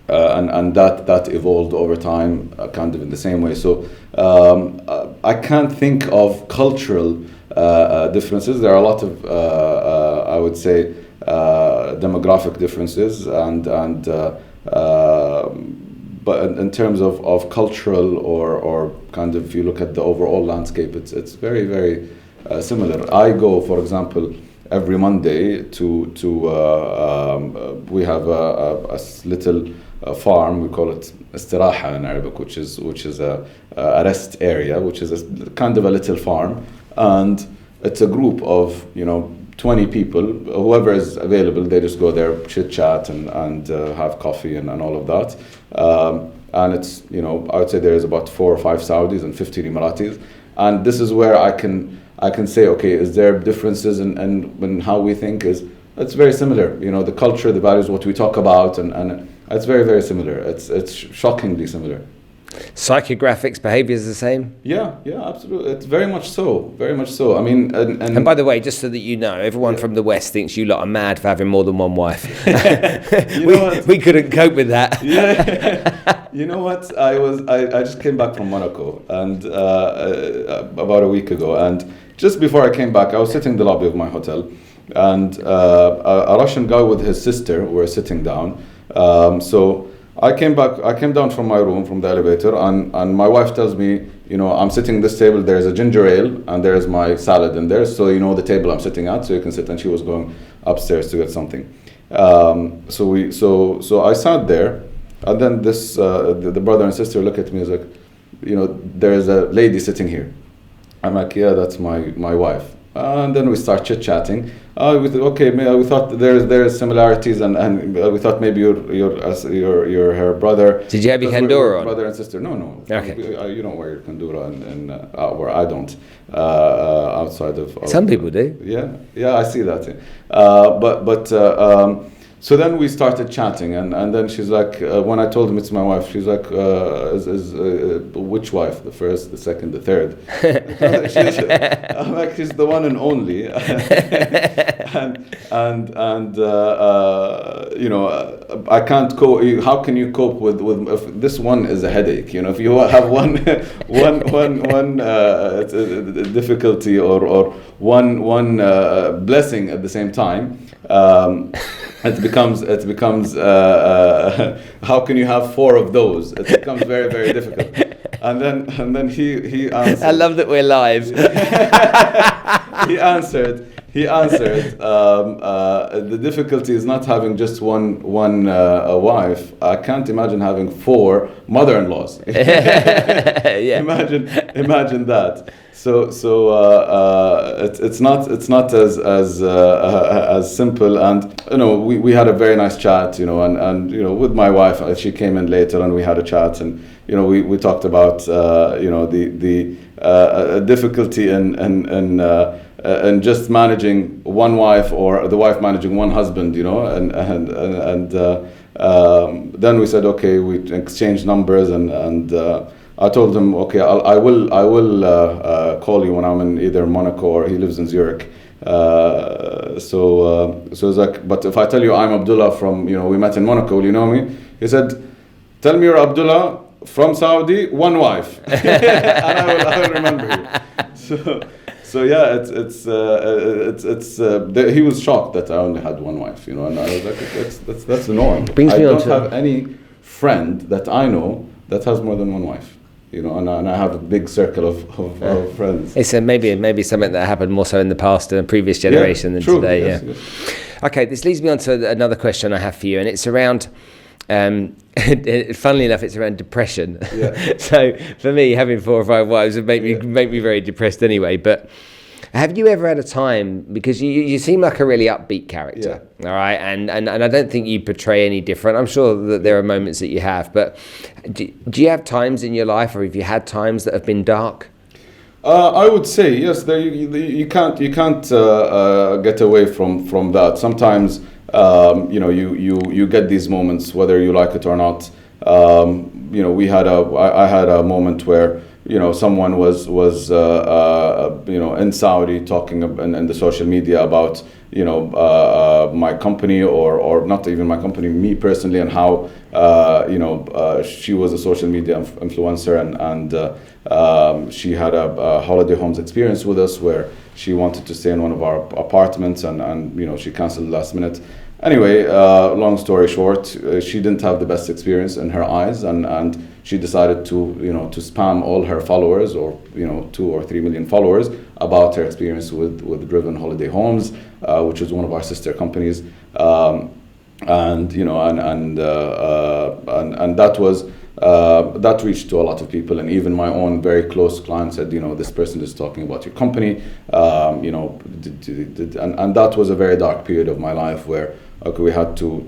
and that evolved over time, kind of in the same way. So I can't think of cultural differences. There are a lot of I would say demographic differences, but in terms of cultural or kind of, if you look at the overall landscape, it's very, very similar. I go, for example, every Monday to we have a little farm. We call it istiraha in Arabic, which is a rest area, which is kind of a little farm, and it's a group of 20 people. Whoever is available, they just go there, chit chat and have coffee and all of that. And it's I would say there is about 4 or 5 Saudis and 15 Emiratis, and this is where I can say, okay, is there differences in how we think? It's very similar. The culture, the values, what we talk about, and it's very, very similar. It's shockingly similar. Psychographics, behaviour is the same? Yeah, absolutely. It's very much so. I mean, and by the way, just so that you know, everyone from the West thinks you lot are mad for having more than one wife. we couldn't cope with that. Yeah. You know what? I just came back from Monaco and about a week ago, and just before I came back, I was sitting in the lobby of my hotel, and a Russian guy with his sister were sitting down. So I came down from my room, from the elevator, and my wife tells me, I'm sitting at this table, there's a ginger ale, and there's my salad in there, so the table I'm sitting at, so you can sit, and she was going upstairs to get something. So I sat there, and then this the brother and sister look at me, is like, there's a lady sitting here. I'm like, yeah, that's my wife. And then we start chit-chatting. We thought there's similarities, and we thought maybe you're her brother. Did you have your kandura on? Brother and sister? No. Okay. You don't wear your kandura, where I don't. Outside of some people do. Yeah, I see that. So then we started chatting, and then she's like, when I told him it's my wife, she's like, which wife? The first, the second, the third? I'm like, she's the one and only. I can't cope. How can you cope with if this one is a headache? If you have one difficulty or one blessing at the same time. It becomes how can you have 4 of those? It becomes very, very difficult. And then he answered. I love that we're live. He answered. The difficulty is not having just one wife. I can't imagine having 4 mother-in-laws. Yeah. Imagine that. So it's not as simple, and we had a very nice chat, and with my wife, she came in later and we had a chat, and we talked about the difficulty in just managing one wife, or the wife managing one husband, and then we said, okay, we exchanged numbers, and I told him, okay, I will call you when I'm in either Monaco or he lives in Zurich. So it's like, but if I tell you I'm Abdullah from, we met in Monaco, will you know me? He said, tell me you're Abdullah from Saudi, one wife, and I will remember you. So yeah, he was shocked that I only had one wife, and I was like, that's the norm. I don't have any friend that I know that has more than one wife. And I have a big circle of friends. It's maybe something that happened more so in the past and a previous generation than today. Yes. Okay, this leads me on to another question I have for you, and it's around. Funnily enough, it's around depression. Yeah. So for me, having 4 or 5 wives would make me very depressed anyway. But have you ever had a time, because you seem like a really upbeat character, all right, and I don't think you portray any different. I'm sure that there are moments that you have, but do you have times in your life, or have you had times that have been dark? I would say yes. You can't get away from that. Sometimes you get these moments whether you like it or not. I had a moment where someone was in Saudi talking in the social media about my company, or not even my company, me personally, and how she was a social media influencer, and she had a holiday homes experience with us where she wanted to stay in one of our apartments, and she canceled last minute. Anyway, long story short, she didn't have the best experience in her eyes, and she decided to spam all her followers, or 2 or 3 million followers, about her experience with Driven Holiday Homes, which is one of our sister companies, and that was that reached to a lot of people, and even my own very close client said, this person is talking about your company, and that was a very dark period of my life where we had to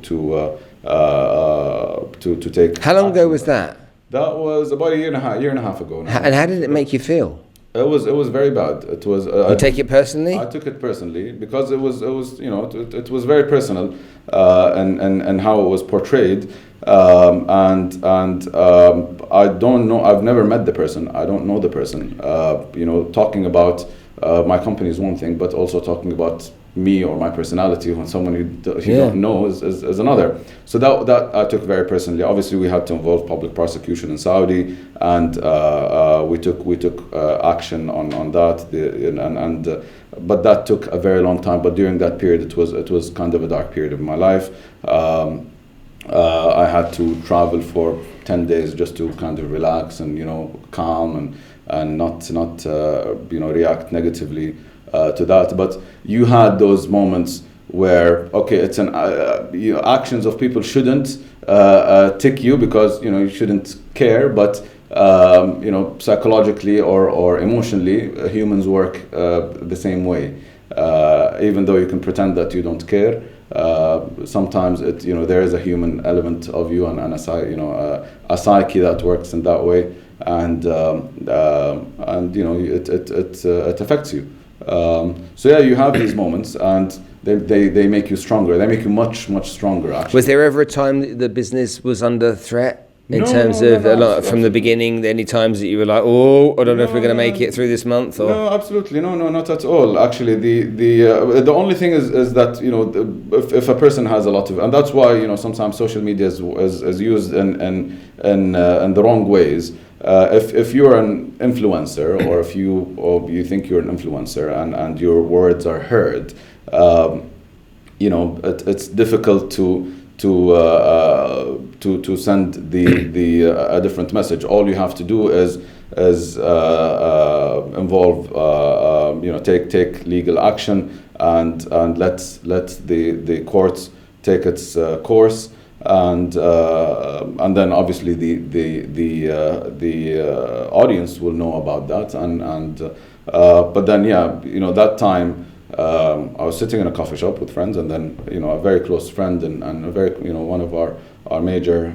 take. How long ago was that? That was about a year and a half ago now. And how did it make you feel? It was very bad. It was. You take it personally? I took it personally because it was it was very personal, and how it was portrayed, and I don't know. I've never met the person. I don't know the person. Talking about my company is one thing, but also talking about me or my personality when someone you don't know is another. So that I took very personally. Obviously, we had to involve public prosecution in Saudi, and we took action on that. But that took a very long time. But during that period, it was kind of a dark period of my life. I had to travel for 10 days just to kind of relax and calm and not react negatively to that. But you had those moments where it's an actions of people shouldn't tick you because you shouldn't care, but psychologically or emotionally humans work the same way. Even though you can pretend that you don't care, sometimes there is a human element of you and a psyche that works in that way, and it affects you. So you have these moments, and they make you stronger. They make you much stronger. Actually, was there ever a time that the business was under threat from the beginning? Any times that you were like, I don't know if we're going to make it through this month? Or? No, absolutely, no, not at all. Actually, the only thing is that if a person has a lot of, and that's why sometimes social media is used in the wrong ways. If you're an influencer, or if you think you're an influencer and your words are heard, it's difficult to send a different message. All you have to do is involve take legal action and let the courts take its course. And then obviously the audience will know about that, but then that time I was sitting in a coffee shop with friends, and then a very close friend and a very one of our major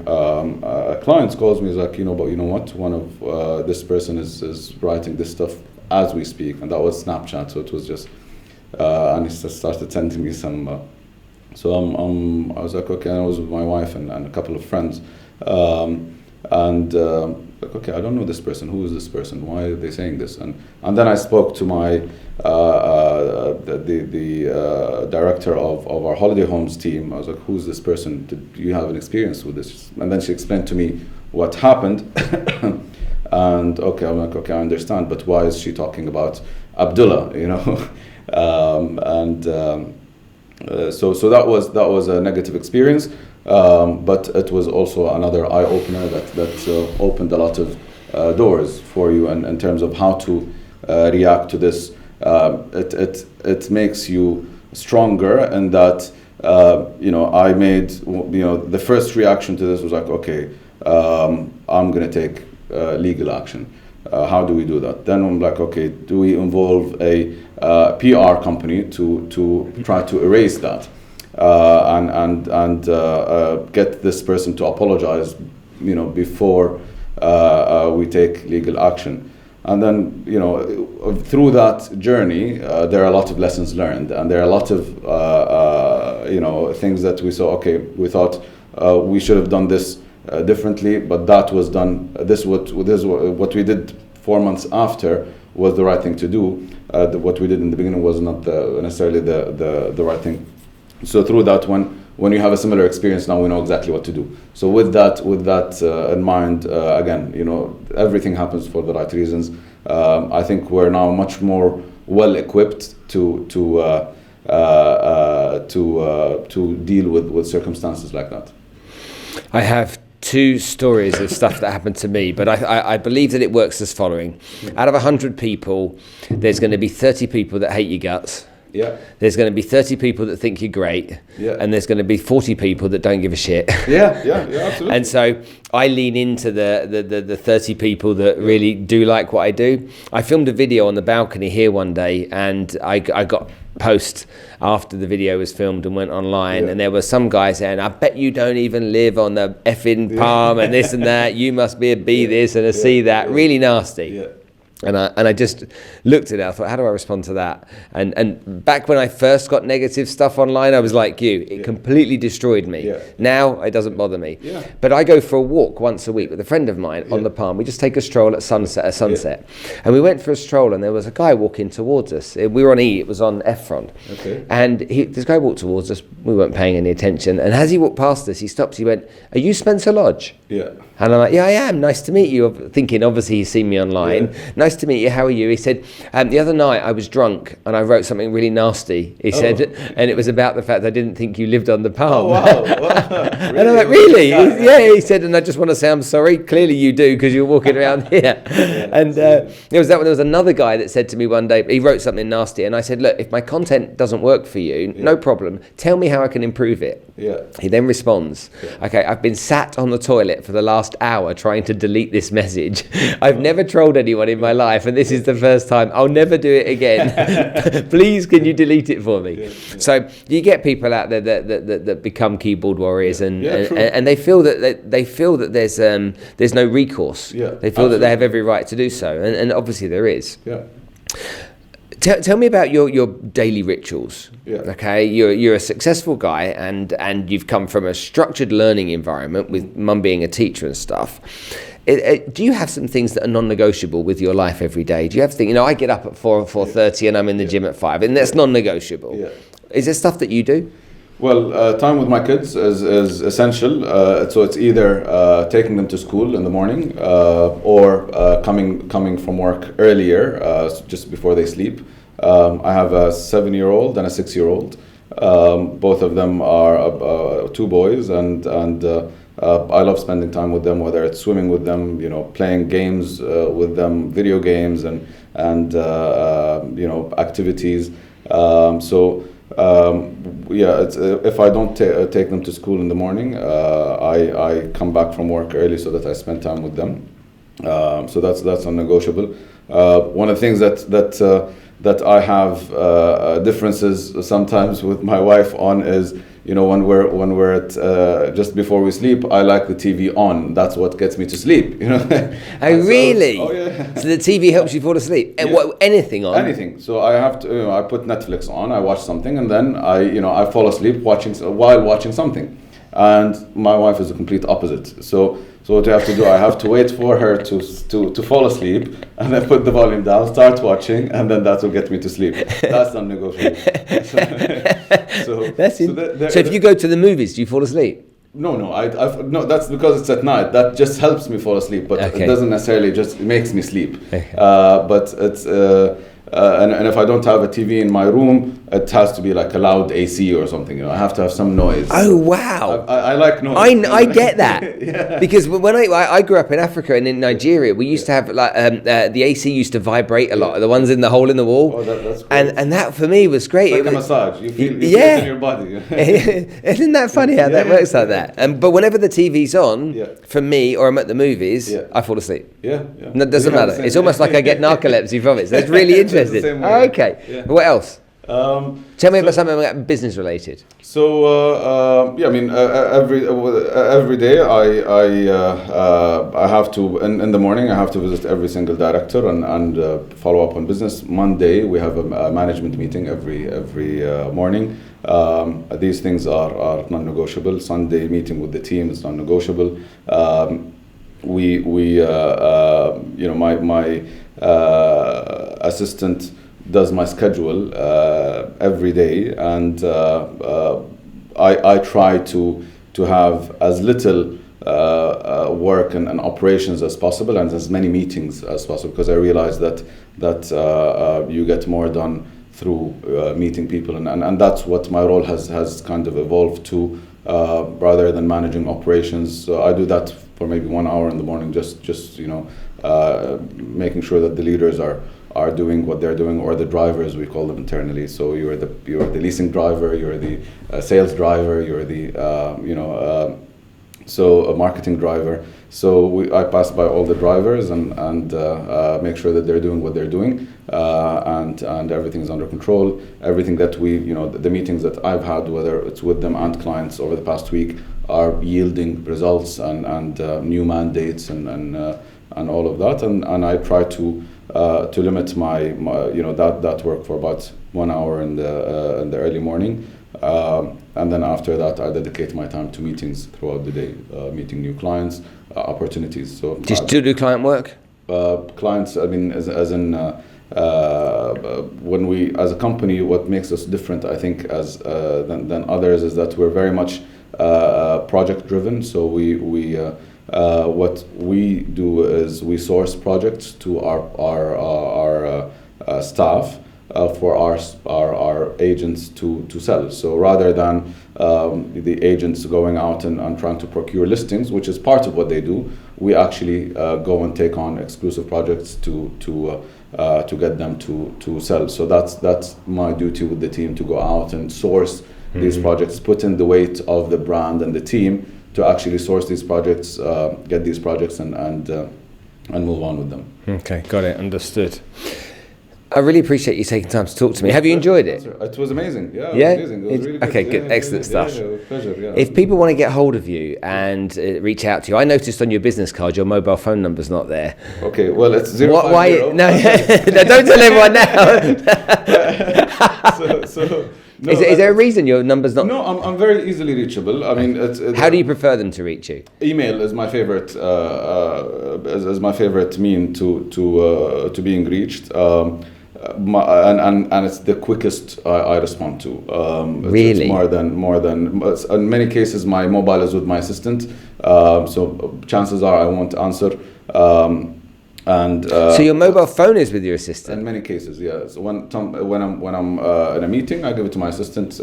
clients calls me. He's like, but you know what, one of this person is writing this stuff as we speak, and that was Snapchat. So it was just and he started sending me some. So I was like, okay, I was with my wife and a couple of friends, like, okay, I don't know this person. Who is this person? Why are they saying this? And then I spoke to my the director of our holiday homes team. I was like, who's this person? Did you have an experience with this? And then she explained to me what happened. And I'm like, okay, I understand, but why is she talking about Abdullah? So that was a negative experience, but it was also another eye opener that opened a lot of doors for you, and in terms of how to react to this. It makes you stronger, and that I made the first reaction to this was like, okay, I'm gonna take legal action. How do we do that? Then I'm like, okay, do we involve a PR company to try to erase that and get this person to apologize, before we take legal action? And then, through that journey, there are a lot of lessons learned, and there are a lot of things that we saw. Okay, we thought we should have done this differently, but that was done. This what we did 4 months after was the right thing to do. what we did in the beginning was not necessarily the right thing. So through that, when you have a similar experience, now we know exactly what to do. So with that in mind, again, everything happens for the right reasons. I think we're now much more well equipped to deal with circumstances like that. I have 2 stories of stuff that happened to me, but I believe that it works as following. Out of 100 people, there's going to be 30 people that hate your guts. Yeah. There's going to be 30 people that think you're great. Yeah. And there's going to be 40 people that don't give a shit. Yeah, absolutely. And so I lean into the 30 people that really do like what I do. I filmed a video on the balcony here one day, and I got post after the video was filmed and went online, and there were some guys saying, I bet you don't even live on the effing palm and this and that, you must be a B this and a C that. Really nasty. And I just looked at it. I thought, how do I respond to that? And back when I first got negative stuff online, I was like you. It completely destroyed me. Yeah. Now it doesn't bother me. Yeah. But I go for a walk once a week with a friend of mine on the palm. We just take a stroll at sunset. And we went for a stroll, and there was a guy walking towards us. We were on E. It was on F front. Okay. And this guy walked towards us. We weren't paying any attention. And as he walked past us, he stopped. He went, "Are you Spencer Lodge?" Yeah. And I'm like, "Yeah, I am. Nice to meet you." Thinking, obviously, he's seen me online. Yeah. "Nice to meet you. How are you?" He said, "The other night I was drunk and I wrote something really nasty." He said, and it was about the fact I didn't think you lived on the palm. Oh, wow. Really? And I'm like, "Really?" Yeah. He said, "And I just want to say I'm sorry. Clearly you do, because you're walking around here." And there was another guy that said to me one day, he wrote something nasty, and I said, "Look, if my content doesn't work for you, no problem. Tell me how I can improve it." Yeah. He then responds, "Okay, I've been sat on the toilet for the last hour trying to delete this message. I've never trolled anyone in my life, and this is the first time. I'll never do it again. Please, can you delete it for me?" So you get people out there that become keyboard warriors, and they feel that there's no recourse. Yeah, they feel that they have every right to do so, and obviously there is. Yeah. Tell me about your daily rituals. Yeah. Okay, you're a successful guy, and you've come from a structured learning environment with mum being a teacher and stuff. Do you have some things that are non-negotiable with your life every day? Do you have things? I get up at 4:30 and I'm in the gym at 5, and that's non-negotiable. Yeah. Is there stuff that you do? Well, time with my kids is essential. So it's either taking them to school in the morning or coming from work earlier, just before they sleep. I have a 7-year-old and a 6-year-old. Both of them are 2 boys, and I love spending time with them, whether it's swimming with them, playing games with them, video games, and activities. If I don't take them to school in the morning, I come back from work early so that I spend time with them. So that's non-negotiable. One of the things that I have differences sometimes with my wife on is, when we're at just before we sleep, I like the TV on. That's what gets me to sleep. Oh, really? Oh, yeah. So the TV helps you fall asleep. And anything on? Anything. So I have to. I put Netflix on. I watch something, and then I fall asleep while watching something. And my wife is the complete opposite. So what I have to do, I have to wait for her to fall asleep, and then put the volume down, start watching, and then that will get me to sleep. That's non-negotiable. So if you go to the movies, do you fall asleep? No. No. That's because it's at night. That just helps me fall asleep, but it doesn't necessarily just makes me sleep. Okay. But it's. And if I don't have a TV in my room, it has to be like a loud AC or something. I have to have some noise. Oh, wow! I like noise. I get that. Yeah. Because when I grew up in Africa and in Nigeria, we used to have the AC used to vibrate a lot. The ones in the hole in the wall. Oh, that's great. And that for me was great. It's like a massage. You feel it in your body. Isn't that funny how that works like that? But whenever the TV's on, for me, or I'm at the movies, I fall asleep. Yeah. No, it doesn't matter. It's almost like I get narcolepsy from it. So it's really interesting. Okay. Yeah. What else? Tell me about something business related. So every day I have to in the morning I have to visit every single director and follow up on business. Monday we have a management meeting every morning. These things are non-negotiable. Sunday meeting with the team is non-negotiable. My assistant does my schedule every day, and I try to have as little work and operations as possible, and as many meetings as possible, because I realize that you get more done through meeting people, and that's what my role has kind of evolved to, rather than managing operations. So I do that for maybe 1 hour in the morning, just making sure that the leaders are doing what they're doing, or the drivers, we call them internally. So you're the leasing driver, you're the sales driver, you're the so a marketing driver. So I pass by all the drivers and make sure that they're doing what they're doing, and everything's under control. Everything that the meetings that I've had, whether it's with them and clients over the past week, are yielding results and new mandates and all of that. And I try to limit my that work for about 1 hour in the early morning. And then after that, I dedicate my time to meetings throughout the day, meeting new clients, opportunities. So do you still do client work? Clients, I mean, as in when we, as a company, what makes us different, I think, than others, is that we're very much project driven. So what we do is we source projects to our staff. For our agents to sell. So rather than the agents going out and trying to procure listings, which is part of what they do, we actually go and take on exclusive projects to get them to sell. So that's my duty with the team, to go out and source these projects, put in the weight of the brand and the team to actually source these projects, get these projects and move on with them. Okay, got it, understood. I really appreciate you taking time to talk to me. Have you enjoyed it? It was amazing. Yeah, yeah? It was amazing. It was really good. Okay, good. Excellent stuff. Yeah, with pleasure, yeah. If people want to get hold of you and reach out to you, I noticed on your business card your mobile phone number's not there. Okay, well, it's 050. Why? No, no, don't tell everyone now. No, is there a reason your number's not? No, I'm very easily reachable. I mean, how do you prefer them to reach you? Email is my favorite. Is my favorite mean to being reached. And it's the quickest I respond to. Really? It's more than. In many cases, my mobile is with my assistant, so chances are I won't answer. So your mobile phone is with your assistant? In many cases, yeah. So when I'm in a meeting, I give it to my assistant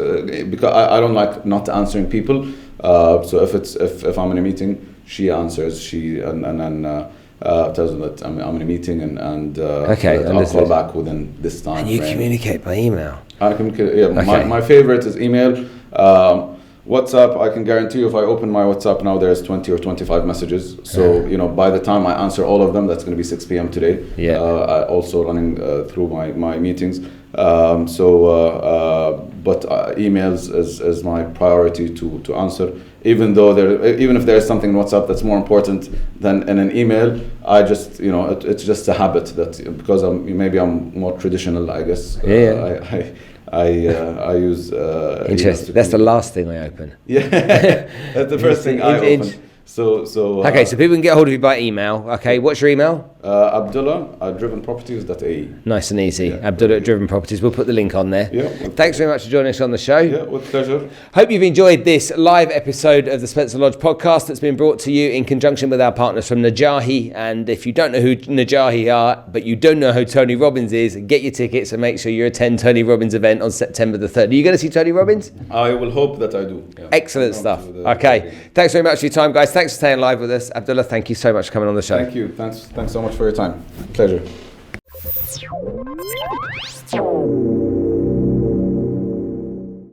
because I don't like not answering people. So if I'm in a meeting, she answers. And then tells them that I'm in a meeting and okay, I'll call back within this time. And you communicate by email? I communicate. Yeah, okay. My favorite is email. WhatsApp, I can guarantee you, if I open my WhatsApp now, there's 20 or 25 messages. So, by the time I answer all of them, that's going to be 6 p.m. today. Yeah. Also running through my meetings. But emails is my priority to answer. Even if there's something in WhatsApp that's more important than in an email, I just, it's just a habit that, because I'm more traditional, I guess. I use interesting. That's the last thing I open. Yeah, that's the first thing I open. So okay, so people can get hold of you by email. Okay, what's your email? Abdullah at drivenproperties.ae. Nice and easy. Yeah, Abdullah at Driven Properties. We'll put the link on there. Yeah. Thanks very much for joining us on the show. Yeah, with pleasure. Hope you've enjoyed this live episode of the Spencer Lodge podcast that's been brought to you in conjunction with our partners from Najahi. And if you don't know who Najahi are, but you don't know who Tony Robbins is, get your tickets and make sure you attend Tony Robbins' event on September the 3rd. Are you going to see Tony Robbins? I will hope that I do. Yeah. Excellent stuff. Okay. Thanks very much for your time, guys. Thanks for staying live with us. Abdullah, thank you so much for coming on the show. Thank you. Thanks so much for your time. Pleasure.